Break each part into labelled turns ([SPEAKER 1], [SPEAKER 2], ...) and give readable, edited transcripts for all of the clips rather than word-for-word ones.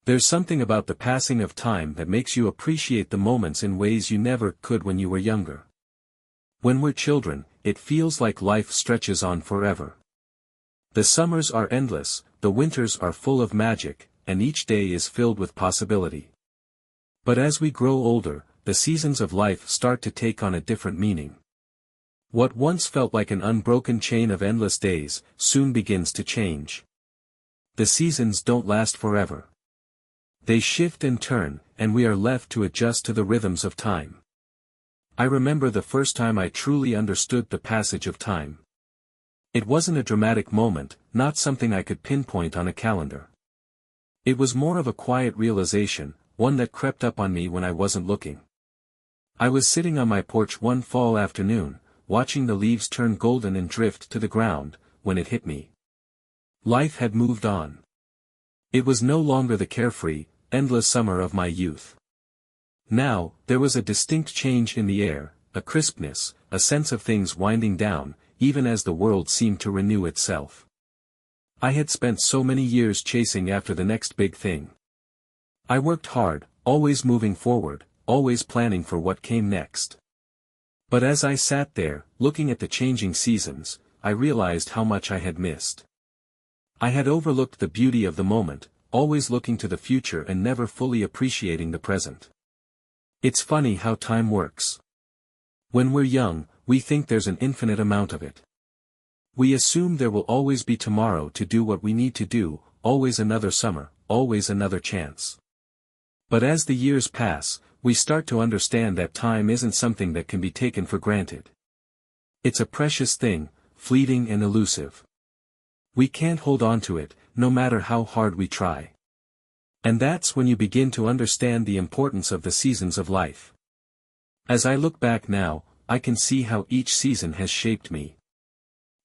[SPEAKER 1] There's something about the passing of time that makes you appreciate the moments in ways you never could when you were younger. When we're children, it feels like life stretches on forever. The summers are endless, the winters are full of magic, and each day is filled with possibility. But as we grow older, the seasons of life start to take on a different meaning. What once felt like an unbroken chain of endless days, soon begins to change. The seasons don't last forever. They shift and turn, and we are left to adjust to the rhythms of time. I remember the first time I truly understood the passage of time. It wasn't a dramatic moment, not something I could pinpoint on a calendar. It was more of a quiet realization, one that crept up on me when I wasn't looking. I was sitting on my porch one fall afternoon, watching the leaves turn golden and drift to the ground, when it hit me. Life had moved on. It was no longer the carefree, endless summer of my youth. Now, there was a distinct change in the air, a crispness, a sense of things winding down, even as the world seemed to renew itself. I had spent so many years chasing after the next big thing. I worked hard, always moving forward, always planning for what came next. But as I sat there, looking at the changing seasons, I realized how much I had missed. I had overlooked the beauty of the moment, always looking to the future and never fully appreciating the present. It's funny how time works. When we're young, we think there's an infinite amount of it. We assume there will always be tomorrow to do what we need to do, always another summer, always another chance. But as the years pass, we start to understand that time isn't something that can be taken for granted. It's a precious thing, fleeting and elusive. We can't hold on to it, no matter how hard we try. And that's when you begin to understand the importance of the seasons of life. As I look back now, I can see how each season has shaped me.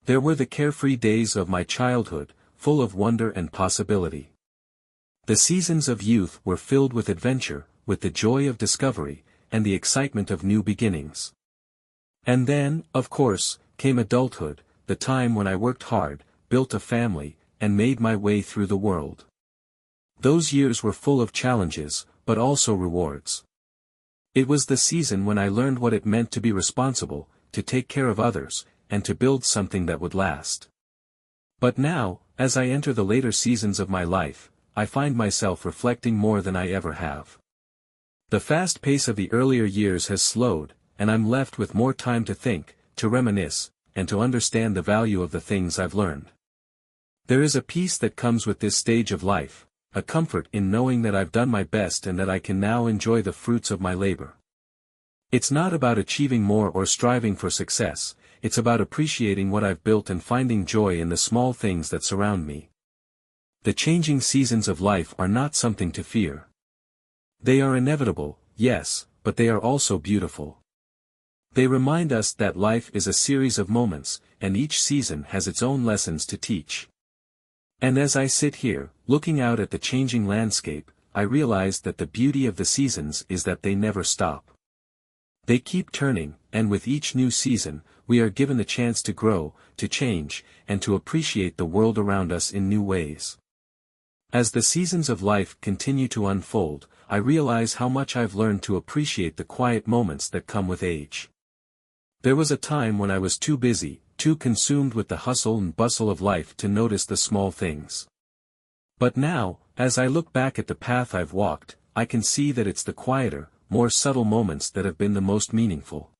[SPEAKER 1] There were the carefree days of my childhood, full of wonder and possibility. The seasons of youth were filled with adventure, with the joy of discovery, and the excitement of new beginnings. And then, of course, came adulthood, the time when I worked hard, built a family, and made my way through the world. Those years were full of challenges, but also rewards. It was the season when I learned what it meant to be responsible, to take care of others, and to build something that would last. But now, as I enter the later seasons of my life, I find myself reflecting more than I ever have. The fast pace of the earlier years has slowed, and I'm left with more time to think, to reminisce, and to understand the value of the things I've learned. There is a peace that comes with this stage of life, a comfort in knowing that I've done my best and that I can now enjoy the fruits of my labor. It's not about achieving more or striving for success, it's about appreciating what I've built and finding joy in the small things that surround me. The changing seasons of life are not something to fear. They are inevitable, yes, but they are also beautiful. They remind us that life is a series of moments, and each season has its own lessons to teach. And as I sit here, looking out at the changing landscape, I realize that the beauty of the seasons is that they never stop. They keep turning, and with each new season, we are given the chance to grow, to change, and to appreciate the world around us in new ways. As the seasons of life continue to unfold, I realize how much I've learned to appreciate the quiet moments that come with age. There was a time when I was too busy, too consumed with the hustle and bustle of life to notice the small things. But now, as I look back at the path I've walked, I can see that it's the quieter, more subtle moments that have been the most meaningful.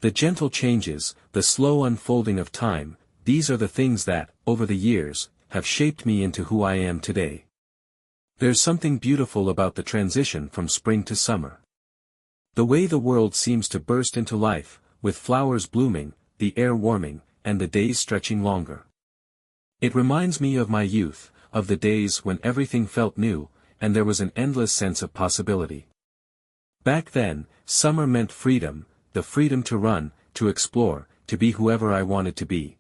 [SPEAKER 1] The gentle changes, the slow unfolding of time, these are the things that, over the years, have shaped me into who I am today. There's something beautiful about the transition from spring to summer. The way the world seems to burst into life, with flowers blooming, the air warming, and the days stretching longer. It reminds me of my youth, of the days when everything felt new, and there was an endless sense of possibility. Back then, summer meant freedom, the freedom to run, to explore, to be whoever I wanted to be.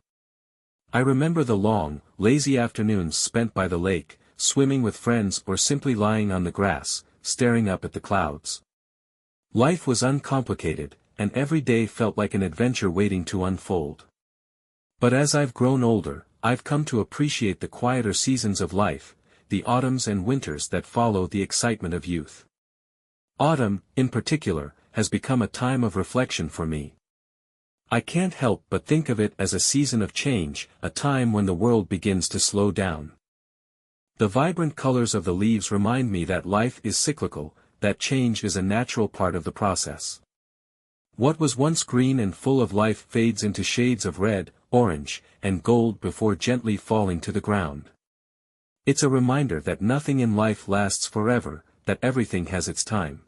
[SPEAKER 1] I remember the long, lazy afternoons spent by the lake, swimming with friends or simply lying on the grass, staring up at the clouds. Life was uncomplicated, and every day felt like an adventure waiting to unfold. But as I've grown older, I've come to appreciate the quieter seasons of life, the autumns and winters that follow the excitement of youth. Autumn, in particular, has become a time of reflection for me. I can't help but think of it as a season of change, a time when the world begins to slow down. The vibrant colors of the leaves remind me that life is cyclical, that change is a natural part of the process. What was once green and full of life fades into shades of red, orange, and gold before gently falling to the ground. It's a reminder that nothing in life lasts forever, that everything has its time.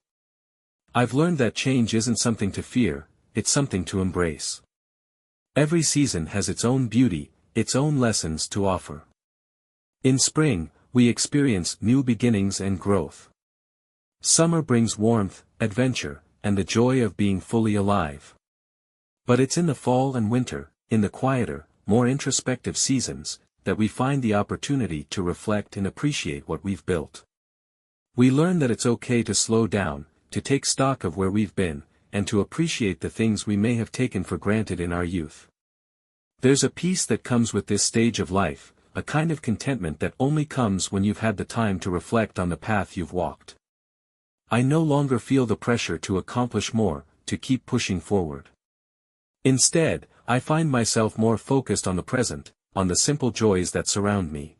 [SPEAKER 1] I've learned that change isn't something to fear, it's something to embrace. Every season has its own beauty, its own lessons to offer. In spring, we experience new beginnings and growth. Summer brings warmth, adventure, and the joy of being fully alive. But it's in the fall and winter, in the quieter, more introspective seasons, that we find the opportunity to reflect and appreciate what we've built. We learn that it's okay to slow down, to take stock of where we've been, and to appreciate the things we may have taken for granted in our youth. There's a peace that comes with this stage of life, a kind of contentment that only comes when you've had the time to reflect on the path you've walked. I no longer feel the pressure to accomplish more, to keep pushing forward. Instead, I find myself more focused on the present, on the simple joys that surround me.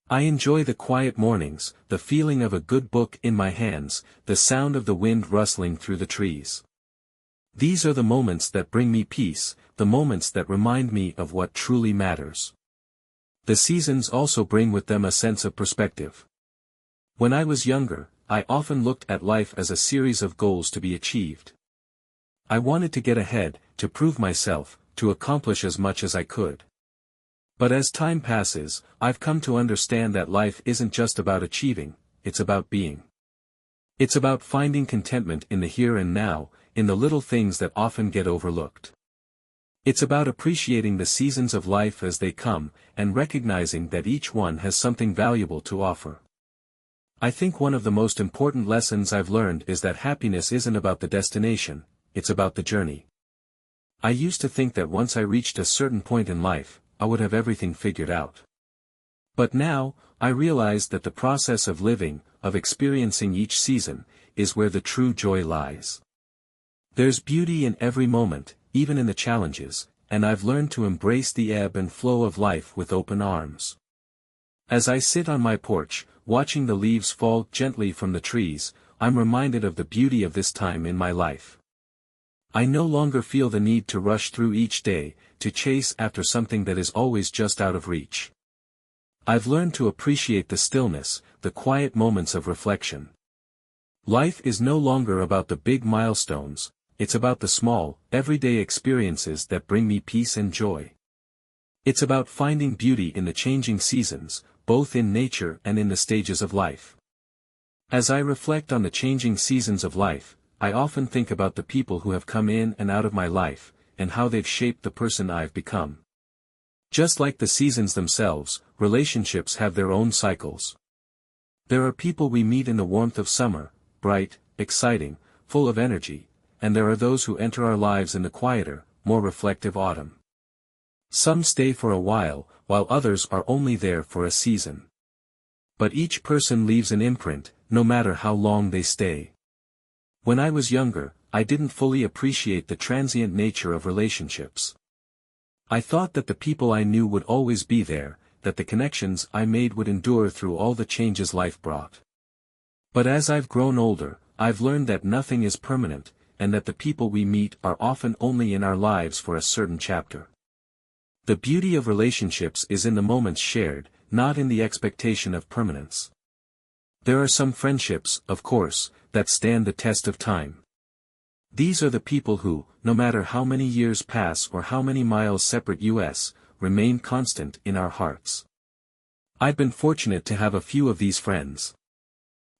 [SPEAKER 1] I enjoy the quiet mornings, the feeling of a good book in my hands, the sound of the wind rustling through the trees. These are the moments that bring me peace, the moments that remind me of what truly matters. The seasons also bring with them a sense of perspective. When I was younger, I often looked at life as a series of goals to be achieved. I wanted to get ahead, to prove myself, to accomplish as much as I could. But as time passes, I've come to understand that life isn't just about achieving, it's about being. It's about finding contentment in the here and now, in the little things that often get overlooked. It's about appreciating the seasons of life as they come, and recognizing that each one has something valuable to offer. I think one of the most important lessons I've learned is that happiness isn't about the destination, it's about the journey. I used to think that once I reached a certain point in life, I would have everything figured out. But now, I realize that the process of living, of experiencing each season, is where the true joy lies. There's beauty in every moment, even in the challenges, and I've learned to embrace the ebb and flow of life with open arms. As I sit on my porch, watching the leaves fall gently from the trees, I'm reminded of the beauty of this time in my life. I no longer feel the need to rush through each day, to chase after something that is always just out of reach. I've learned to appreciate the stillness, the quiet moments of reflection. Life is no longer about the big milestones, it's about the small, everyday experiences that bring me peace and joy. It's about finding beauty in the changing seasons, both in nature and in the stages of life. As I reflect on the changing seasons of life, I often think about the people who have come in and out of my life, and how they've shaped the person I've become. Just like the seasons themselves, relationships have their own cycles. There are people we meet in the warmth of summer, bright, exciting, full of energy, and there are those who enter our lives in the quieter, more reflective autumn. Some stay for a while others are only there for a season. But each person leaves an imprint, no matter how long they stay. When I was younger, I didn't fully appreciate the transient nature of relationships. I thought that the people I knew would always be there, that the connections I made would endure through all the changes life brought. But as I've grown older, I've learned that nothing is permanent, and that the people we meet are often only in our lives for a certain chapter. The beauty of relationships is in the moments shared, not in the expectation of permanence. There are some friendships, of course, that stand the test of time. These are the people who, no matter how many years pass or how many miles separate us, remain constant in our hearts. I've been fortunate to have a few of these friends.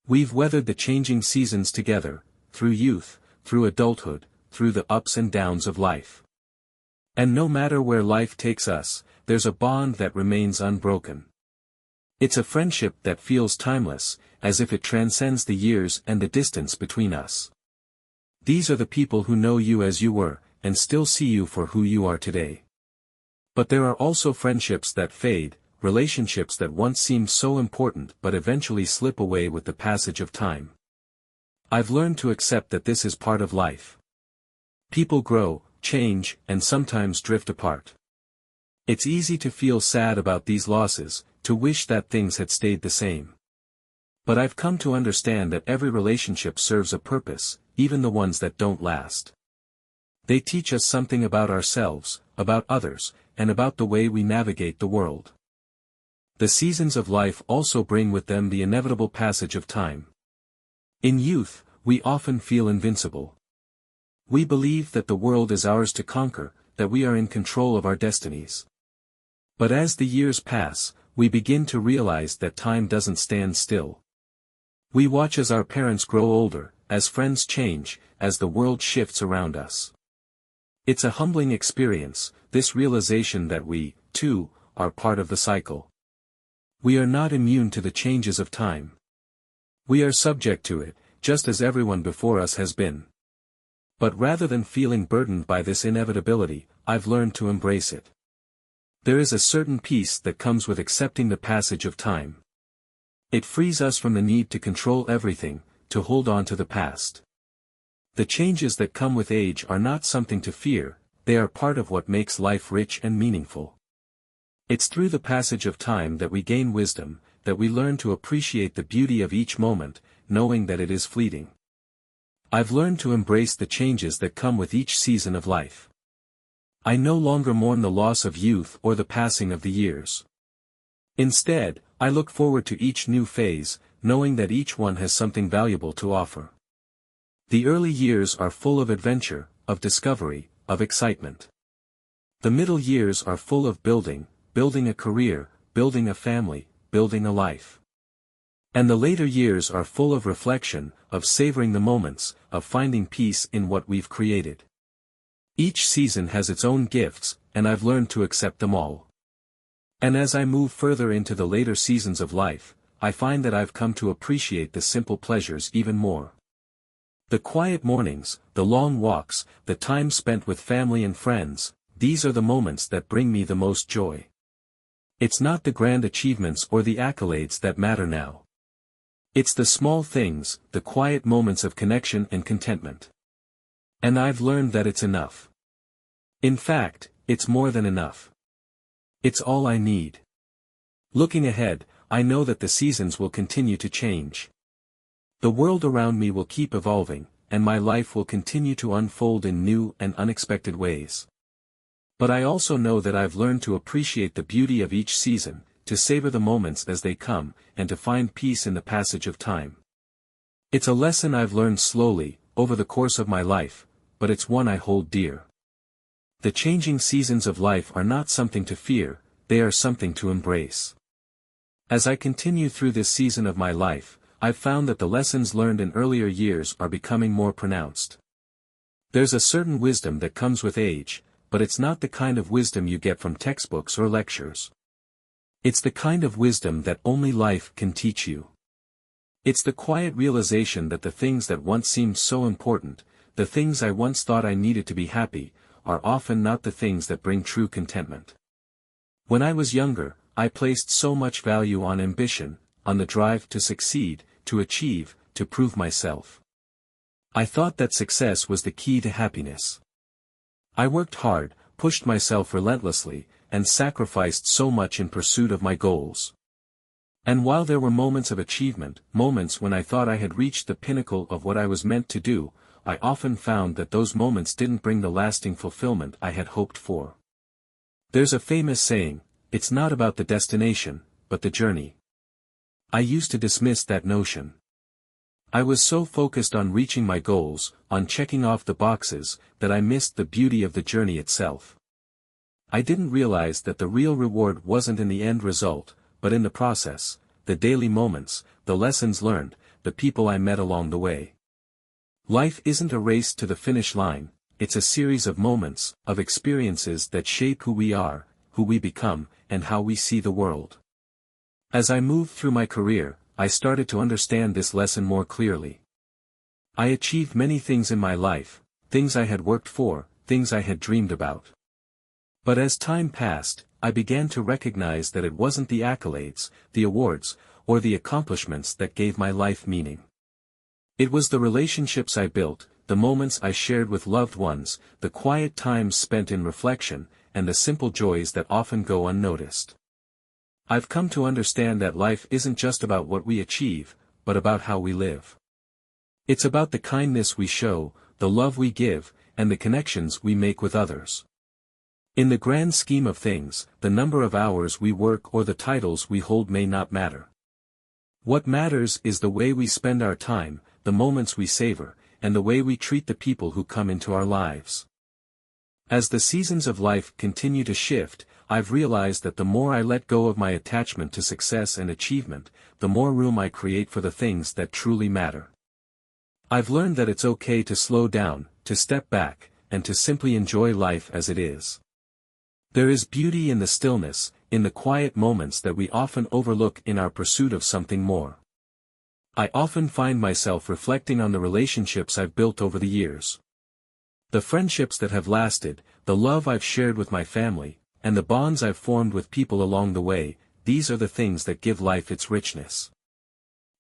[SPEAKER 1] We've weathered the changing seasons together, through youth, through adulthood, through the ups and downs of life. And no matter where life takes us, there's a bond that remains unbroken. It's a friendship that feels timeless, as if it transcends the years and the distance between us. These are the people who know you as you were, and still see you for who you are today. But there are also friendships that fade, relationships that once seemed so important but eventually slip away with the passage of time. I've learned to accept that this is part of life. People grow, change, and sometimes drift apart. It's easy to feel sad about these losses, to wish that things had stayed the same. But I've come to understand that every relationship serves a purpose, even the ones that don't last. They teach us something about ourselves, about others, and about the way we navigate the world. The seasons of life also bring with them the inevitable passage of time. In youth, we often feel invincible. We believe that the world is ours to conquer, that we are in control of our destinies. But as the years pass, we begin to realize that time doesn't stand still. We watch as our parents grow older, as friends change, as the world shifts around us. It's a humbling experience, this realization that we, too, are part of the cycle. We are not immune to the changes of time. We are subject to it, just as everyone before us has been. But rather than feeling burdened by this inevitability, I've learned to embrace it. There is a certain peace that comes with accepting the passage of time. It frees us from the need to control everything, to hold on to the past. The changes that come with age are not something to fear, they are part of what makes life rich and meaningful. It's through the passage of time that we gain wisdom, that we learn to appreciate the beauty of each moment, knowing that it is fleeting. I've learned to embrace the changes that come with each season of life. I no longer mourn the loss of youth or the passing of the years. Instead, I look forward to each new phase, knowing that each one has something valuable to offer. The early years are full of adventure, of discovery, of excitement. The middle years are full of building a career, building a family, building a life. And the later years are full of reflection, of savoring the moments, of finding peace in what we've created. Each season has its own gifts, and I've learned to accept them all. And as I move further into the later seasons of life, I find that I've come to appreciate the simple pleasures even more. The quiet mornings, the long walks, the time spent with family and friends, these are the moments that bring me the most joy. It's not the grand achievements or the accolades that matter now. It's the small things, the quiet moments of connection and contentment. And I've learned that it's enough. In fact, it's more than enough. It's all I need. Looking ahead, I know that the seasons will continue to change. The world around me will keep evolving, and my life will continue to unfold in new and unexpected ways. But I also know that I've learned to appreciate the beauty of each season, to savor the moments as they come, and to find peace in the passage of time. It's a lesson I've learned slowly, over the course of my life, but it's one I hold dear. The changing seasons of life are not something to fear, they are something to embrace. As I continue through this season of my life, I've found that the lessons learned in earlier years are becoming more pronounced. There's a certain wisdom that comes with age, but it's not the kind of wisdom you get from textbooks or lectures. It's the kind of wisdom that only life can teach you. It's the quiet realization that the things that once seemed so important, the things I once thought I needed to be happy, are often not the things that bring true contentment. When I was younger, I placed so much value on ambition, on the drive to succeed, to achieve, to prove myself. I thought that success was the key to happiness. I worked hard, pushed myself relentlessly, and sacrificed so much in pursuit of my goals. And while there were moments of achievement, moments when I thought I had reached the pinnacle of what I was meant to do, I often found that those moments didn't bring the lasting fulfillment I had hoped for. There's a famous saying, it's not about the destination, but the journey. I used to dismiss that notion. I was so focused on reaching my goals, on checking off the boxes, that I missed the beauty of the journey itself. I didn't realize that the real reward wasn't in the end result, but in the process, the daily moments, the lessons learned, the people I met along the way. Life isn't a race to the finish line, it's a series of moments, of experiences that shape who we are, who we become, and how we see the world. As I moved through my career, I started to understand this lesson more clearly. I achieved many things in my life, things I had worked for, things I had dreamed about. But as time passed, I began to recognize that it wasn't the accolades, the awards, or the accomplishments that gave my life meaning. It was the relationships I built, the moments I shared with loved ones, the quiet times spent in reflection, and the simple joys that often go unnoticed. I've come to understand that life isn't just about what we achieve, but about how we live. It's about the kindness we show, the love we give, and the connections we make with others. In the grand scheme of things, the number of hours we work or the titles we hold may not matter. What matters is the way we spend our time, the moments we savor, and the way we treat the people who come into our lives. As the seasons of life continue to shift, I've realized that the more I let go of my attachment to success and achievement, the more room I create for the things that truly matter. I've learned that it's okay to slow down, to step back, and to simply enjoy life as it is. There is beauty in the stillness, in the quiet moments that we often overlook in our pursuit of something more. I often find myself reflecting on the relationships I've built over the years. The friendships that have lasted, the love I've shared with my family, and the bonds I've formed with people along the way, these are the things that give life its richness.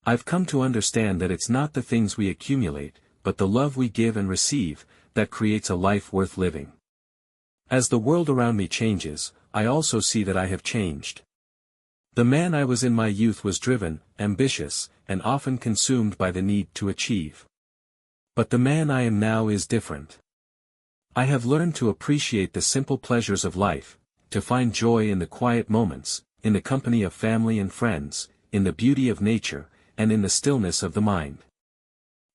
[SPEAKER 1] I've come to understand that it's not the things we accumulate, but the love we give and receive, that creates a life worth living. As the world around me changes, I also see that I have changed. The man I was in my youth was driven, ambitious, and often consumed by the need to achieve. But the man I am now is different. I have learned to appreciate the simple pleasures of life, to find joy in the quiet moments, in the company of family and friends, in the beauty of nature, and in the stillness of the mind.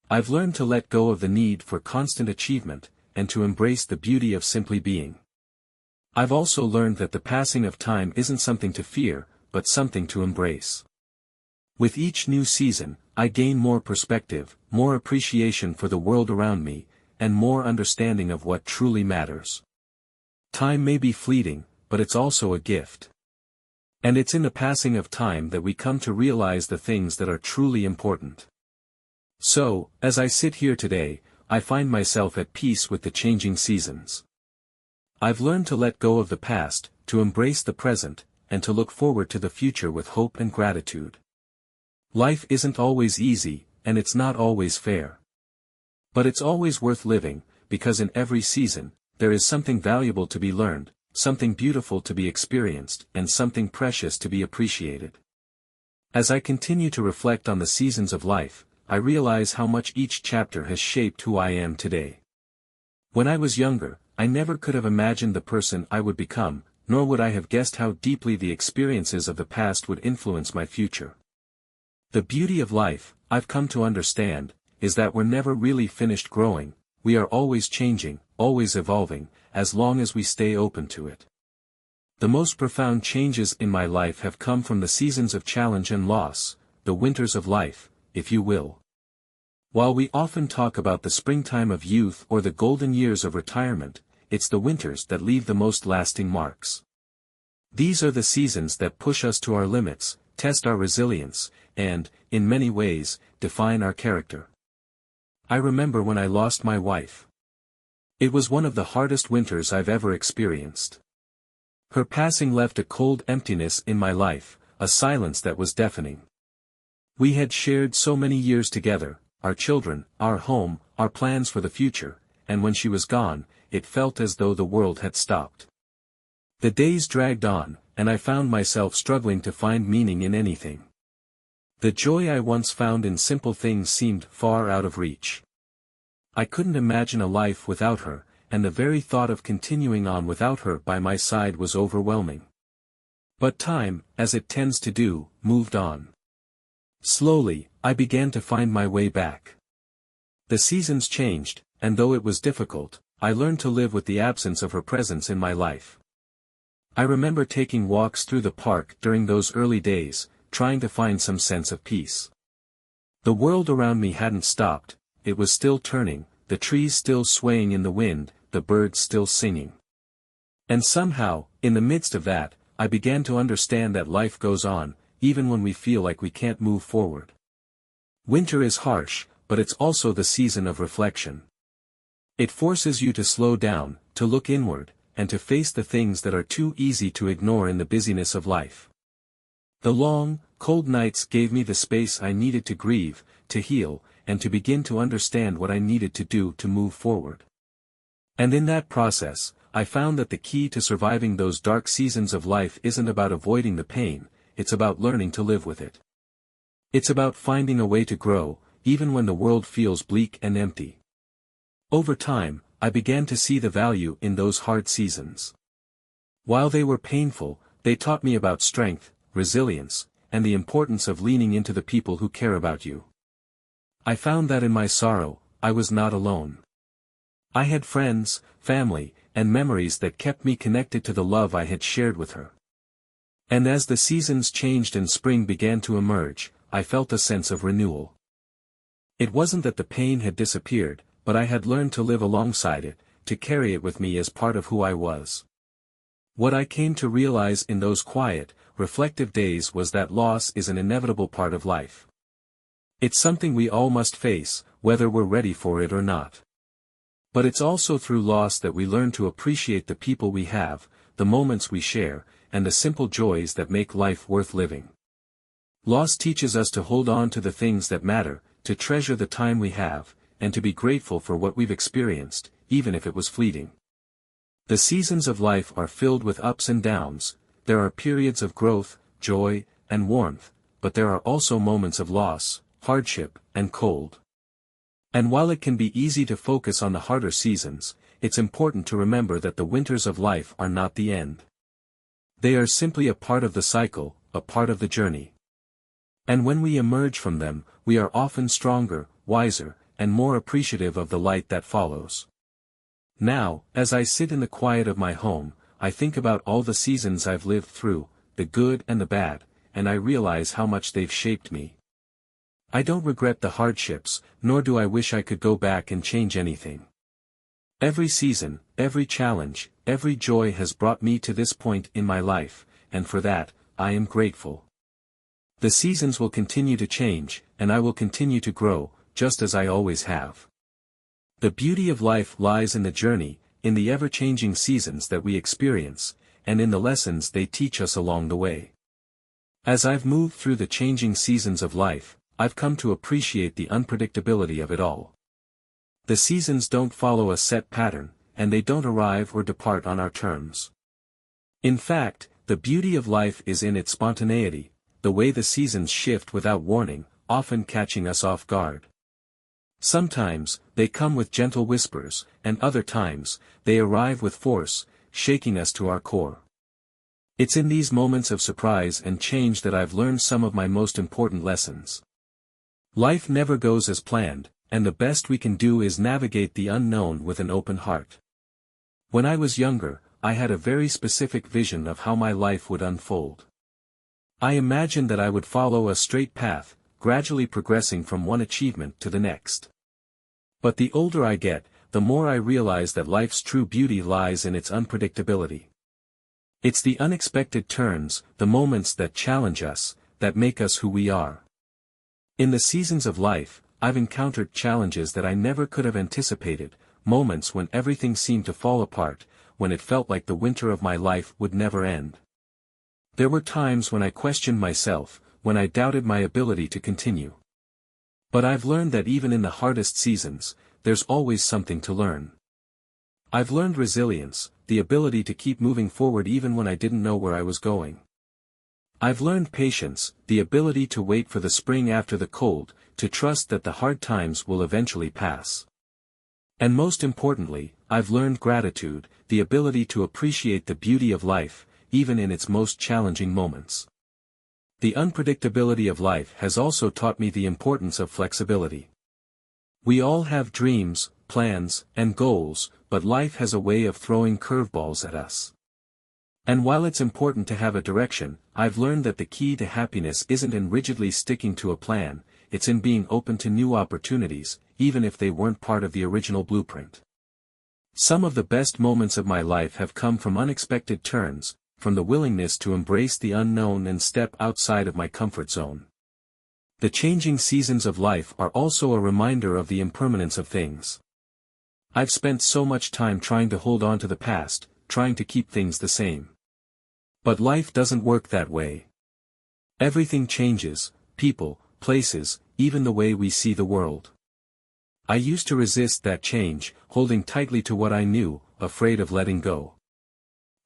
[SPEAKER 1] I've learned to let go of the need for constant achievement, and to embrace the beauty of simply being. I've also learned that the passing of time isn't something to fear, but something to embrace. With each new season, I gain more perspective, more appreciation for the world around me, and more understanding of what truly matters. Time may be fleeting, but it's also a gift. And it's in the passing of time that we come to realize the things that are truly important. So, as I sit here today, I find myself at peace with the changing seasons. I've learned to let go of the past, to embrace the present, and to look forward to the future with hope and gratitude. Life isn't always easy, and it's not always fair. But it's always worth living, because in every season, there is something valuable to be learned, something beautiful to be experienced, and something precious to be appreciated. As I continue to reflect on the seasons of life, I realize how much each chapter has shaped who I am today. When I was younger, I never could have imagined the person I would become, nor would I have guessed how deeply the experiences of the past would influence my future. The beauty of life, I've come to understand, is that we're never really finished growing, we are always changing, always evolving, as long as we stay open to it. The most profound changes in my life have come from the seasons of challenge and loss, the winters of life, if you will. While we often talk about the springtime of youth or the golden years of retirement, it's the winters that leave the most lasting marks. These are the seasons that push us to our limits, test our resilience, and, in many ways, define our character. I remember when I lost my wife. It was one of the hardest winters I've ever experienced. Her passing left a cold emptiness in my life, a silence that was deafening. We had shared so many years together, our children, our home, our plans for the future, and when she was gone, it felt as though the world had stopped. The days dragged on, and I found myself struggling to find meaning in anything. The joy I once found in simple things seemed far out of reach. I couldn't imagine a life without her, and the very thought of continuing on without her by my side was overwhelming. But time, as it tends to do, moved on. Slowly, I began to find my way back. The seasons changed, and though it was difficult, I learned to live with the absence of her presence in my life. I remember taking walks through the park during those early days, trying to find some sense of peace. The world around me hadn't stopped, it was still turning, the trees still swaying in the wind, the birds still singing. And somehow, in the midst of that, I began to understand that life goes on, even when we feel like we can't move forward. Winter is harsh, but it's also the season of reflection. It forces you to slow down, to look inward, and to face the things that are too easy to ignore in the busyness of life. The long, cold nights gave me the space I needed to grieve, to heal, and to begin to understand what I needed to do to move forward. And in that process, I found that the key to surviving those dark seasons of life isn't about avoiding the pain, it's about learning to live with it. It's about finding a way to grow, even when the world feels bleak and empty. Over time, I began to see the value in those hard seasons. While they were painful, they taught me about strength, resilience, and the importance of leaning into the people who care about you. I found that in my sorrow, I was not alone. I had friends, family, and memories that kept me connected to the love I had shared with her. And as the seasons changed and spring began to emerge, I felt a sense of renewal. It wasn't that the pain had disappeared, but I had learned to live alongside it, to carry it with me as part of who I was. What I came to realize in those quiet, reflective days was that loss is an inevitable part of life. It's something we all must face, whether we're ready for it or not. But it's also through loss that we learn to appreciate the people we have, the moments we share, and the simple joys that make life worth living. Loss teaches us to hold on to the things that matter, to treasure the time we have, and to be grateful for what we've experienced, even if it was fleeting. The seasons of life are filled with ups and downs, there are periods of growth, joy, and warmth, but there are also moments of loss, hardship, and cold. And while it can be easy to focus on the harder seasons, it's important to remember that the winters of life are not the end. They are simply a part of the cycle, a part of the journey. And when we emerge from them, we are often stronger, wiser, and more appreciative of the light that follows. Now, as I sit in the quiet of my home, I think about all the seasons I've lived through, the good and the bad, and I realize how much they've shaped me. I don't regret the hardships, nor do I wish I could go back and change anything. Every season, every challenge, every joy has brought me to this point in my life, and for that, I am grateful. The seasons will continue to change, and I will continue to grow, just as I always have. The beauty of life lies in the journey, in the ever-changing seasons that we experience, and in the lessons they teach us along the way. As I've moved through the changing seasons of life, I've come to appreciate the unpredictability of it all. The seasons don't follow a set pattern, and they don't arrive or depart on our terms. In fact, the beauty of life is in its spontaneity, the way the seasons shift without warning, often catching us off guard. Sometimes, they come with gentle whispers, and other times, they arrive with force, shaking us to our core. It's in these moments of surprise and change that I've learned some of my most important lessons. Life never goes as planned, and the best we can do is navigate the unknown with an open heart. When I was younger, I had a very specific vision of how my life would unfold. I imagined that I would follow a straight path, gradually progressing from one achievement to the next. But the older I get, the more I realize that life's true beauty lies in its unpredictability. It's the unexpected turns, the moments that challenge us, that make us who we are. In the seasons of life, I've encountered challenges that I never could have anticipated, moments when everything seemed to fall apart, when it felt like the winter of my life would never end. There were times when I questioned myself, when I doubted my ability to continue. But I've learned that even in the hardest seasons, there's always something to learn. I've learned resilience, the ability to keep moving forward even when I didn't know where I was going. I've learned patience, the ability to wait for the spring after the cold, to trust that the hard times will eventually pass. And most importantly, I've learned gratitude, the ability to appreciate the beauty of life, even in its most challenging moments. The unpredictability of life has also taught me the importance of flexibility. We all have dreams, plans, and goals, but life has a way of throwing curveballs at us. And while it's important to have a direction, I've learned that the key to happiness isn't in rigidly sticking to a plan, it's in being open to new opportunities, even if they weren't part of the original blueprint. Some of the best moments of my life have come from unexpected turns, from the willingness to embrace the unknown and step outside of my comfort zone. The changing seasons of life are also a reminder of the impermanence of things. I've spent so much time trying to hold on to the past, trying to keep things the same. But life doesn't work that way. Everything changes, people, places, even the way we see the world. I used to resist that change, holding tightly to what I knew, afraid of letting go.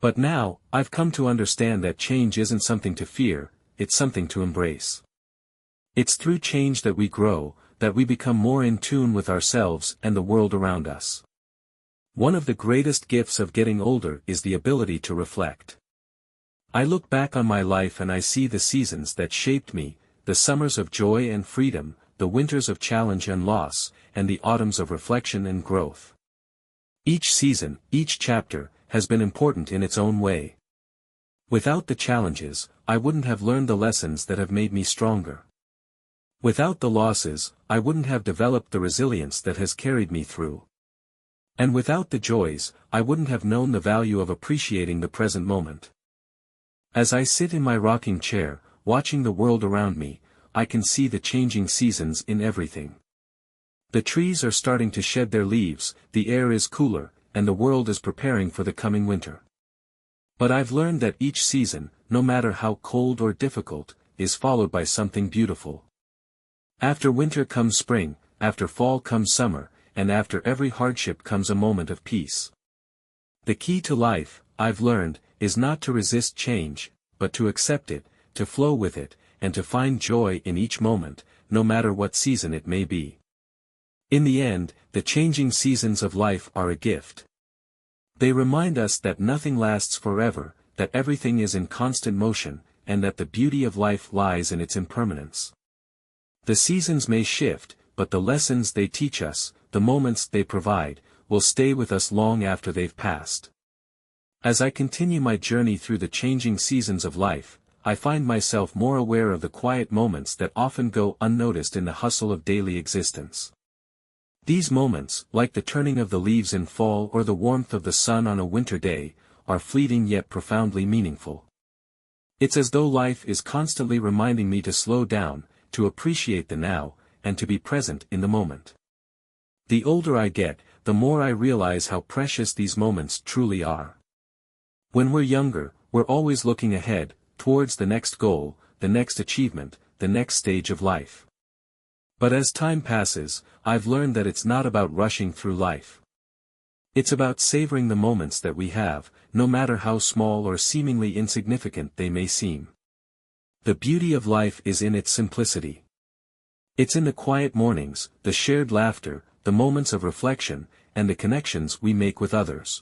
[SPEAKER 1] But now, I've come to understand that change isn't something to fear, it's something to embrace. It's through change that we grow, that we become more in tune with ourselves and the world around us. One of the greatest gifts of getting older is the ability to reflect. I look back on my life and I see the seasons that shaped me, the summers of joy and freedom, the winters of challenge and loss, and the autumns of reflection and growth. Each season, each chapter, has been important in its own way. Without the challenges, I wouldn't have learned the lessons that have made me stronger. Without the losses, I wouldn't have developed the resilience that has carried me through. And without the joys, I wouldn't have known the value of appreciating the present moment. As I sit in my rocking chair, watching the world around me, I can see the changing seasons in everything. The trees are starting to shed their leaves, the air is cooler, and the world is preparing for the coming winter. But I've learned that each season, no matter how cold or difficult, is followed by something beautiful. After winter comes spring, after fall comes summer, and after every hardship comes a moment of peace. The key to life, I've learned, is not to resist change, but to accept it, to flow with it, and to find joy in each moment, no matter what season it may be. In the end, the changing seasons of life are a gift. They remind us that nothing lasts forever, that everything is in constant motion, and that the beauty of life lies in its impermanence. The seasons may shift, but the lessons they teach us, the moments they provide, will stay with us long after they've passed. As I continue my journey through the changing seasons of life, I find myself more aware of the quiet moments that often go unnoticed in the hustle of daily existence. These moments, like the turning of the leaves in fall or the warmth of the sun on a winter day, are fleeting yet profoundly meaningful. It's as though life is constantly reminding me to slow down, to appreciate the now, and to be present in the moment. The older I get, the more I realize how precious these moments truly are. When we're younger, we're always looking ahead, towards the next goal, the next achievement, the next stage of life. But as time passes, I've learned that it's not about rushing through life. It's about savoring the moments that we have, no matter how small or seemingly insignificant they may seem. The beauty of life is in its simplicity. It's in the quiet mornings, the shared laughter, the moments of reflection, and the connections we make with others.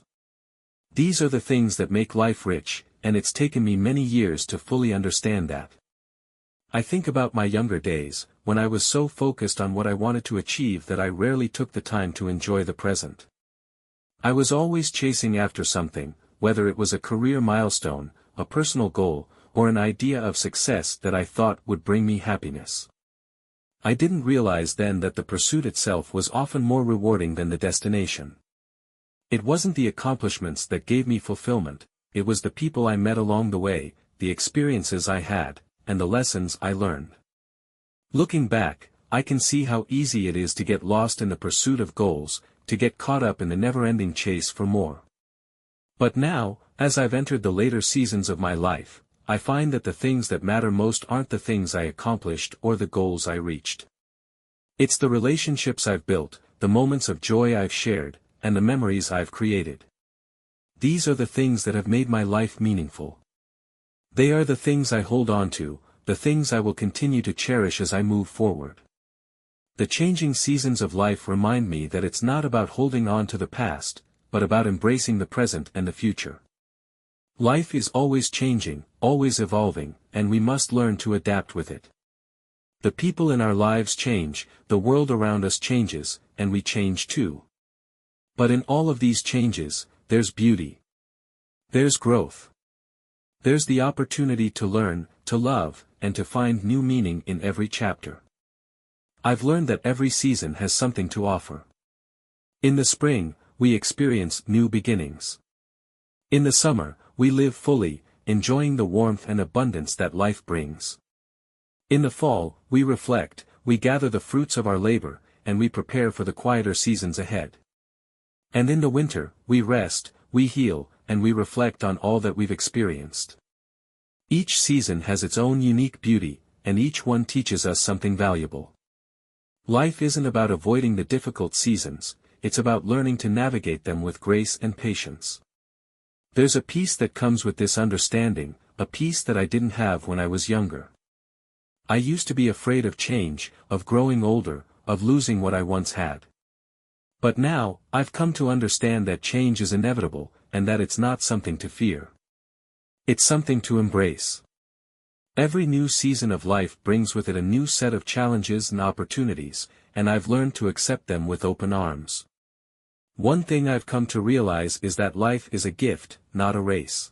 [SPEAKER 1] These are the things that make life rich, and it's taken me many years to fully understand that. I think about my younger days, when I was so focused on what I wanted to achieve that I rarely took the time to enjoy the present. I was always chasing after something, whether it was a career milestone, a personal goal, or an idea of success that I thought would bring me happiness. I didn't realize then that the pursuit itself was often more rewarding than the destination. It wasn't the accomplishments that gave me fulfillment, it was the people I met along the way, the experiences I had, and the lessons I learned. Looking back, I can see how easy it is to get lost in the pursuit of goals, to get caught up in the never-ending chase for more. But now, as I've entered the later seasons of my life, I find that the things that matter most aren't the things I accomplished or the goals I reached. It's the relationships I've built, the moments of joy I've shared, and the memories I've created. These are the things that have made my life meaningful. They are the things I hold on to, the things I will continue to cherish as I move forward. The changing seasons of life remind me that it's not about holding on to the past, but about embracing the present and the future. Life is always changing, always evolving, and we must learn to adapt with it. The people in our lives change, the world around us changes, and we change too. But in all of these changes, there's beauty. There's growth. There's the opportunity to learn, to love, and to find new meaning in every chapter. I've learned that every season has something to offer. In the spring, we experience new beginnings. In the summer, we live fully, enjoying the warmth and abundance that life brings. In the fall, we reflect, we gather the fruits of our labor, and we prepare for the quieter seasons ahead. And in the winter, we rest, we heal, and we reflect on all that we've experienced. Each season has its own unique beauty, and each one teaches us something valuable. Life isn't about avoiding the difficult seasons, it's about learning to navigate them with grace and patience. There's a peace that comes with this understanding, a peace that I didn't have when I was younger. I used to be afraid of change, of growing older, of losing what I once had. But now, I've come to understand that change is inevitable, and that it's not something to fear. It's something to embrace. Every new season of life brings with it a new set of challenges and opportunities, and I've learned to accept them with open arms. One thing I've come to realize is that life is a gift, not a race.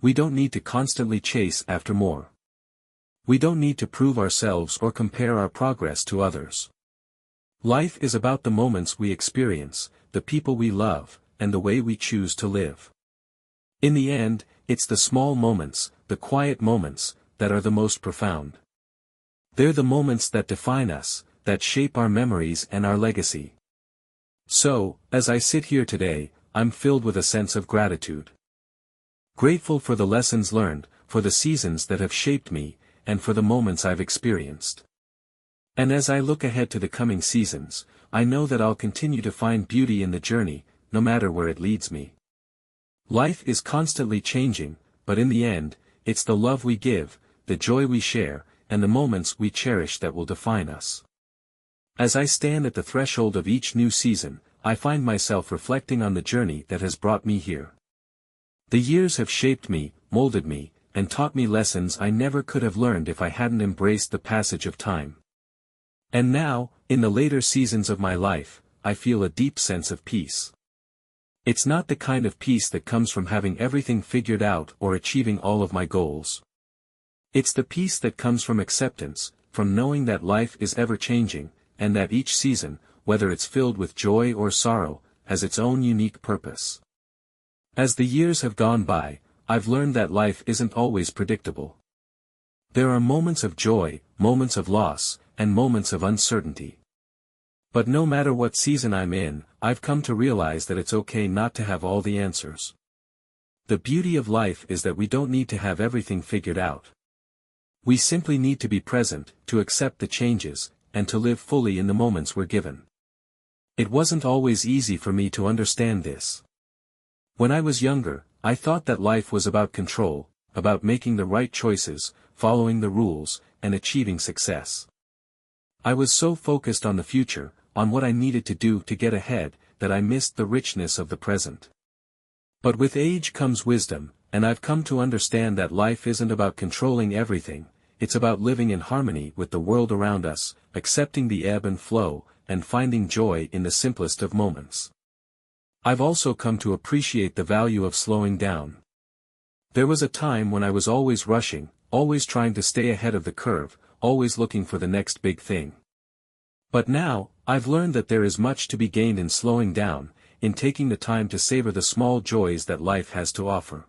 [SPEAKER 1] We don't need to constantly chase after more. We don't need to prove ourselves or compare our progress to others. Life is about the moments we experience, the people we love, and the way we choose to live. In the end, it's the small moments, the quiet moments, that are the most profound. They're the moments that define us, that shape our memories and our legacy. So, as I sit here today, I'm filled with a sense of gratitude. Grateful for the lessons learned, for the seasons that have shaped me, and for the moments I've experienced. And as I look ahead to the coming seasons, I know that I'll continue to find beauty in the journey, no matter where it leads me. Life is constantly changing, but in the end, it's the love we give, the joy we share, and the moments we cherish that will define us. As I stand at the threshold of each new season, I find myself reflecting on the journey that has brought me here. The years have shaped me, molded me, and taught me lessons I never could have learned if I hadn't embraced the passage of time. And now, in the later seasons of my life, I feel a deep sense of peace. It's not the kind of peace that comes from having everything figured out or achieving all of my goals. It's the peace that comes from acceptance, from knowing that life is ever-changing, and that each season, whether it's filled with joy or sorrow, has its own unique purpose. As the years have gone by, I've learned that life isn't always predictable. There are moments of joy, moments of loss, and moments of uncertainty. But no matter what season I'm in, I've come to realize that it's okay not to have all the answers. The beauty of life is that we don't need to have everything figured out. We simply need to be present, to accept the changes, and to live fully in the moments we're given. It wasn't always easy for me to understand this. When I was younger, I thought that life was about control, about making the right choices, following the rules, and achieving success. I was so focused on the future, on what I needed to do to get ahead, that I missed the richness of the present. But with age comes wisdom, and I've come to understand that life isn't about controlling everything, it's about living in harmony with the world around us, accepting the ebb and flow, and finding joy in the simplest of moments. I've also come to appreciate the value of slowing down. There was a time when I was always rushing, always trying to stay ahead of the curve, always looking for the next big thing. But now, I've learned that there is much to be gained in slowing down, in taking the time to savor the small joys that life has to offer.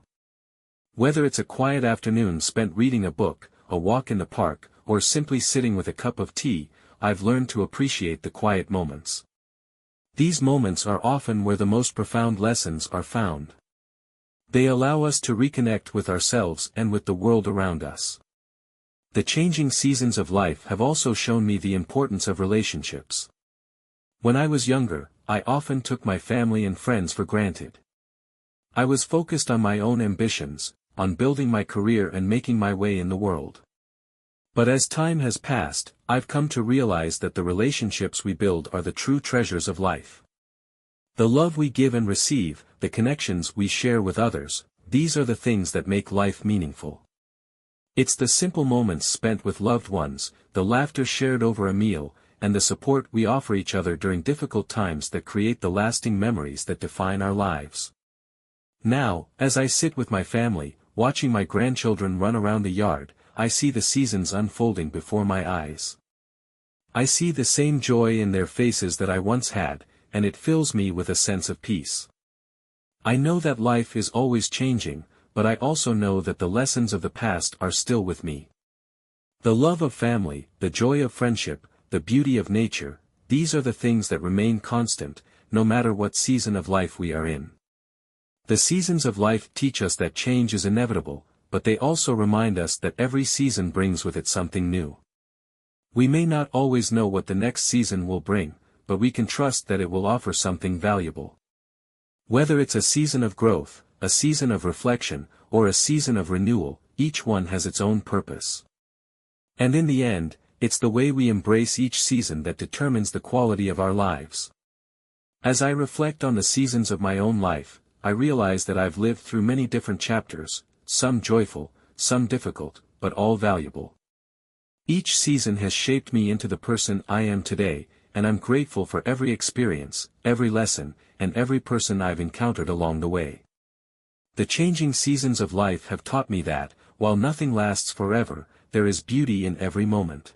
[SPEAKER 1] Whether it's a quiet afternoon spent reading a book, a walk in the park, or simply sitting with a cup of tea, I've learned to appreciate the quiet moments. These moments are often where the most profound lessons are found. They allow us to reconnect with ourselves and with the world around us. The changing seasons of life have also shown me the importance of relationships. When I was younger, I often took my family and friends for granted. I was focused on my own ambitions, on building my career and making my way in the world. But as time has passed, I've come to realize that the relationships we build are the true treasures of life. The love we give and receive, the connections we share with others, these are the things that make life meaningful. It's the simple moments spent with loved ones, the laughter shared over a meal, and the support we offer each other during difficult times that create the lasting memories that define our lives. Now, as I sit with my family, watching my grandchildren run around the yard, I see the seasons unfolding before my eyes. I see the same joy in their faces that I once had, and it fills me with a sense of peace. I know that life is always changing, but I also know that the lessons of the past are still with me. The love of family, the joy of friendship, the beauty of nature, these are the things that remain constant, no matter what season of life we are in. The seasons of life teach us that change is inevitable, but they also remind us that every season brings with it something new. We may not always know what the next season will bring, but we can trust that it will offer something valuable. Whether it's a season of growth, a season of reflection, or a season of renewal, each one has its own purpose. And in the end, it's the way we embrace each season that determines the quality of our lives. As I reflect on the seasons of my own life, I realize that I've lived through many different chapters, some joyful, some difficult, but all valuable. Each season has shaped me into the person I am today, and I'm grateful for every experience, every lesson, and every person I've encountered along the way. The changing seasons of life have taught me that, while nothing lasts forever, there is beauty in every moment.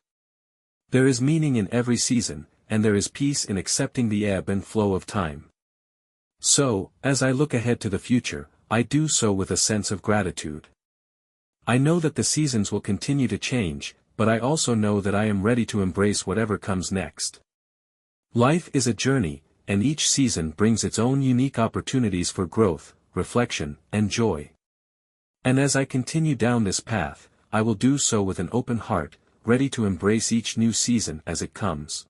[SPEAKER 1] There is meaning in every season, and there is peace in accepting the ebb and flow of time. So, as I look ahead to the future, I do so with a sense of gratitude. I know that the seasons will continue to change, but I also know that I am ready to embrace whatever comes next. Life is a journey, and each season brings its own unique opportunities for growth, reflection, and joy. And as I continue down this path, I will do so with an open heart, ready to embrace each new season as it comes.